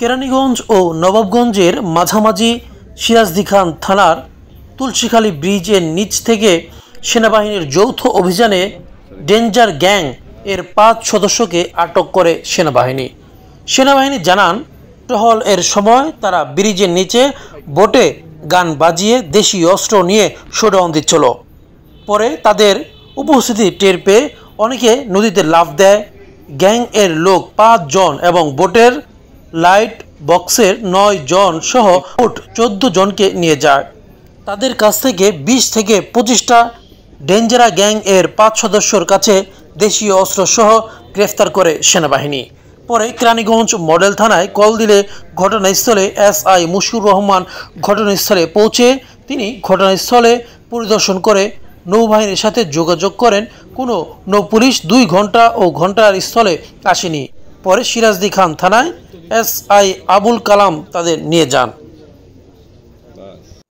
কেরানীগঞ্জ ও নবাবগঞ্জের মাঝামাঝি সিরাজদি খান থানার তুলসীখালী ব্রিজের নিচ থেকে সেনাবাহিনীর যৌথ অভিযানে ডেঞ্জার গ্যাং এর 5 সদস্যকে আটক করে সেনাবাহিনী জানান, টহল এর সময় তারা ব্রিজের নিচে বোটে গান বাজিয়ে দেশীয় অস্ত্র নিয়ে শোডাউন দিচ্ছিল। পরে তাদের উপস্থিতি টের পেয়ে অনেকে নদীতে লাফ দেয়। গ্যাং এর লোক 5 জন এবং বোটের লাইট বক্সের 9 জন সহ মোট 14 জনকে নিয়ে যায়। তাদের কাছ থেকে 20 থেকে 25টা ডেঞ্জারা গ্যাং এর 5 সদস্যর কাছে দেশীয় অস্ত্র সহ গ্রেফতার করে সেনাবাহিনী। পরে কেরানীগঞ্জ মডেল থানায় কল দিলে ঘটনাস্থলে এসআই মুশিউর রহমান ঘটনাস্থলে পৌঁছে তিনি ঘটনাস্থলে পরিদর্শন করে নৌবাহিনীর সাথে যোগাযোগ করেন। কোনো নৌপুলিশ 2 ঘন্টা ও ঘন্টার স্থলে আসেনি। পরে সিরাজদি খান থানায় এসআই আবুল কালাম তাদের নিয়ে যান।